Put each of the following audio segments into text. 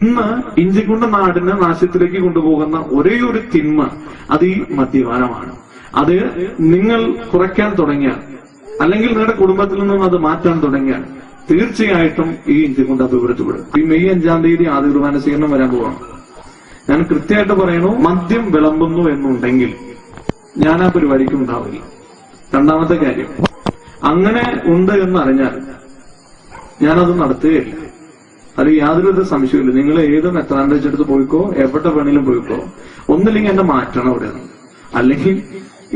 ഇന്ന് ഇഞ്ചിക്കുണ്ട നാടിനെ നാശത്തിലേക്ക് കൊണ്ടുപോകുന്ന ഒരേ ഒരു തിന്മ അത് ഈ മദ്യപാനമാണ്. അത് നിങ്ങൾ കുറയ്ക്കാൻ തുടങ്ങിയാൽ, അല്ലെങ്കിൽ നിങ്ങളുടെ കുടുംബത്തിൽ നിന്നും അത് മാറ്റാൻ തുടങ്ങിയാൽ തീർച്ചയായിട്ടും ഈ ഇഞ്ചിക്കുണ്ട ദൂരത്തുവിടും. ഈ മെയ് 5-ാം തീയതി ആദ്യ കുർബാന സ്വീകരണം വരാൻ പോവാണ്. ഞാൻ കൃത്യമായിട്ട് പറയണു, മദ്യം വിളമ്പുന്നു എന്നുണ്ടെങ്കിൽ ഞാൻ ആ പരിപാടിക്ക് ഉണ്ടാവില്ല. രണ്ടാമത്തെ കാര്യം, അങ്ങനെ ഉണ്ട് എന്നറിഞ്ഞാൽ ഞാനത് നടത്തുകയില്ല. അത് യാതൊരു സംശയമില്ല. നിങ്ങൾ ഏത് മെത്രാന്റെ വെച്ചെടുത്ത് പോയിക്കോ, എവിടെ വേണേലും പോയിക്കോ, ഒന്നില്ലെങ്കിൽ എന്നെ മാറ്റണം അവിടെ നിന്ന്, അല്ലെങ്കിൽ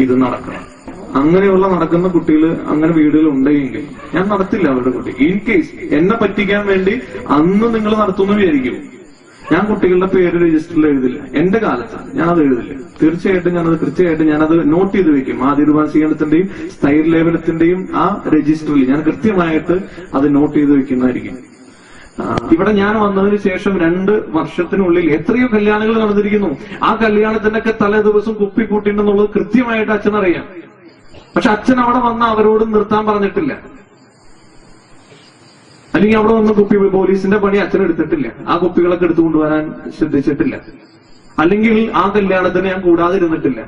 ഇത് നടക്കണം. അങ്ങനെയുള്ള നടക്കുന്ന കുട്ടികൾ അങ്ങനെ വീടുകൾ ഉണ്ടെങ്കിൽ ഞാൻ നടത്തില്ല അവരുടെ കുട്ടി. ഇൻ കേസ് എന്നെ പറ്റിക്കാൻ വേണ്ടി അന്ന് നിങ്ങൾ നടത്തുന്നു വിചാരിക്കും, ഞാൻ കുട്ടികളുടെ പേര് രജിസ്റ്ററിൽ എഴുതില്ല. എന്റെ കാലത്ത് ഞാനത് എഴുതില്ല. തീർച്ചയായിട്ടും ഞാനത് നോട്ട് ചെയ്ത് വെക്കും. ആദ്യ കുർബാനീകരണത്തിന്റെയും സ്ഥൈര്യ ലേവനത്തിന്റെയും ആ രജിസ്റ്ററിൽ ഞാൻ കൃത്യമായിട്ട് അത് നോട്ട് ചെയ്ത് വെക്കുന്നതായിരിക്കും. ഇവിടെ ഞാൻ വന്നതിന് ശേഷം 2 വർഷത്തിനുള്ളിൽ എത്രയോ കല്യാണങ്ങൾ നടന്നിരിക്കുന്നു. ആ കല്യാണത്തിനൊക്കെ തലേ ദിവസം കുപ്പി കൂട്ടിയിട്ടുണ്ടെന്നുള്ളത് കൃത്യമായിട്ട് അച്ഛനറിയാം. പക്ഷെ അച്ഛൻ അവിടെ വന്ന് അവരോട് നിർത്താൻ പറഞ്ഞിട്ടില്ല, അല്ലെങ്കിൽ അവിടെ വന്ന് കുപ്പി, പോലീസിന്റെ പണി അച്ഛൻ എടുത്തിട്ടില്ല. ആ കുപ്പികളൊക്കെ എടുത്തു കൊണ്ടുവരാൻ ശ്രദ്ധിച്ചിട്ടില്ല. അല്ലെങ്കിൽ ആ കല്യാണത്തിന് ഞാൻ കൂടാതിരുന്നിട്ടില്ല.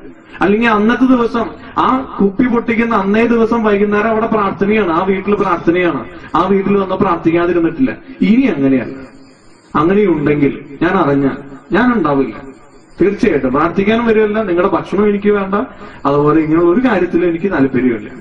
അല്ലെങ്കിൽ അന്നത്തെ ദിവസം ആ കുപ്പി പൊട്ടിക്കുന്ന അന്നേ ദിവസം വൈകുന്നേരം അവിടെ പ്രാർത്ഥനയാണ്, ആ വീട്ടിൽ പ്രാർത്ഥനയാണ്, ആ വീട്ടിൽ വന്ന് പ്രാർത്ഥിക്കാതിരുന്നിട്ടില്ല. ഇനി അങ്ങനെയല്ല. അങ്ങനെയുണ്ടെങ്കിൽ ഞാൻ അറിഞ്ഞാൽ ഞാൻ ഉണ്ടാവില്ല. തീർച്ചയായിട്ടും പ്രാർത്ഥിക്കാനും വരുമല്ല. നിങ്ങളുടെ ഭക്ഷണം എനിക്ക് വേണ്ട. അതുപോലെ ഇങ്ങനെ ഒരു കാര്യത്തിലും എനിക്ക് താല്പര്യമില്ല.